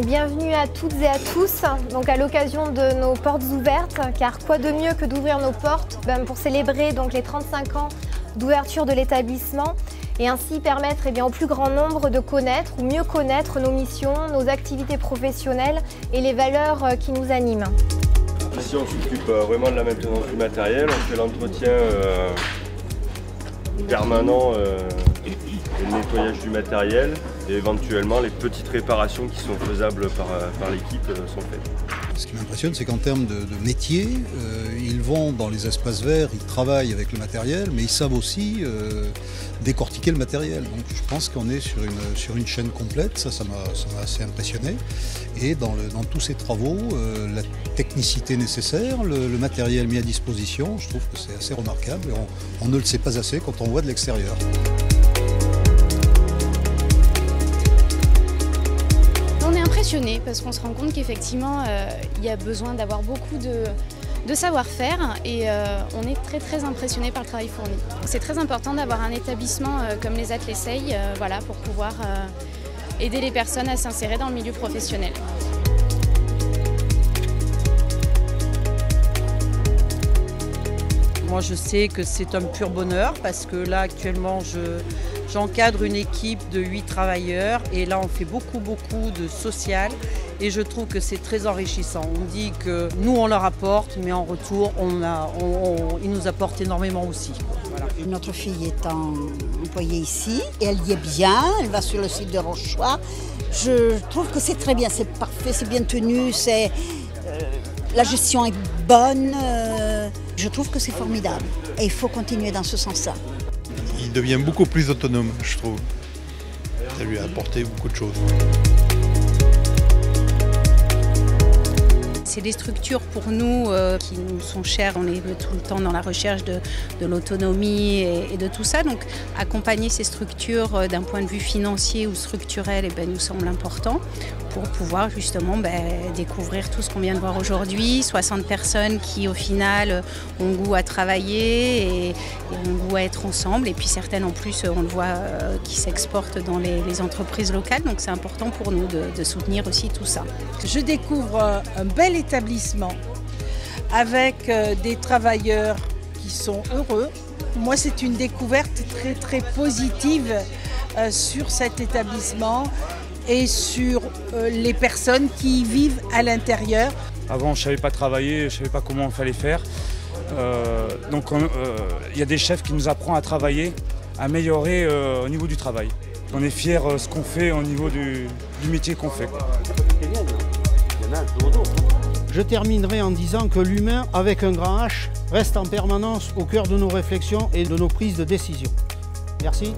Bienvenue à toutes et à tous, donc à l'occasion de nos portes ouvertes, car quoi de mieux que d'ouvrir nos portes pour célébrer donc les 35 ans d'ouverture de l'établissement et ainsi permettre au plus grand nombre de connaître ou mieux connaître nos missions, nos activités professionnelles et les valeurs qui nous animent. Ici on s'occupe vraiment de la maintenance du matériel, on fait l'entretien permanent et le nettoyage du matériel et éventuellement les petites réparations qui sont faisables par l'équipe sont faites. Ce qui m'impressionne, c'est qu'en termes de métier, ils vont dans les espaces verts, ils travaillent avec le matériel, mais ils savent aussi décortiquer le matériel. Donc je pense qu'on est sur une chaîne complète, ça m'a assez impressionné. Et dans tous ces travaux, la technicité nécessaire, le matériel mis à disposition, je trouve que c'est assez remarquable. Et on ne le sait pas assez quand on voit de l'extérieur. Parce qu'on se rend compte qu'effectivement il y a besoin d'avoir beaucoup de savoir-faire et on est très impressionné par le travail fourni. C'est très important d'avoir un établissement comme les Ateliers Sey pour pouvoir aider les personnes à s'insérer dans le milieu professionnel. Moi je sais que c'est un pur bonheur parce que là actuellement j'encadre une équipe de 8 travailleurs et là on fait beaucoup de social et je trouve que c'est très enrichissant. On dit que nous on leur apporte mais en retour ils nous apportent énormément aussi. Voilà. Notre fille est employée ici et elle y est bien, elle va sur le site de Rochechois. Je trouve que c'est très bien, c'est parfait, c'est bien tenu, la gestion est bonne. Je trouve que c'est formidable et il faut continuer dans ce sens-là. Il devient beaucoup plus autonome, je trouve. Ça lui a apporté beaucoup de choses. C'est des structures pour nous qui nous sont chères, on est tout le temps dans la recherche de l'autonomie et de tout ça. Donc accompagner ces structures d'un point de vue financier ou structurel nous semble important pour pouvoir justement découvrir tout ce qu'on vient de voir aujourd'hui. 60 personnes qui au final ont goût à travailler et ont goût à être ensemble. Et puis certaines en plus on le voit qui s'exportent dans les entreprises locales. Donc c'est important pour nous de soutenir aussi tout ça. Je découvre un bel établissement avec des travailleurs qui sont heureux. Moi c'est une découverte très positive sur cet établissement et sur les personnes qui y vivent à l'intérieur. Avant je ne savais pas travailler, je ne savais pas comment il fallait faire. Donc il y a des chefs qui nous apprennent à travailler, à améliorer au niveau du travail. On est fiers de ce qu'on fait au niveau du métier qu'on fait. Je terminerai en disant que l'humain avec un grand H reste en permanence au cœur de nos réflexions et de nos prises de décision. Merci.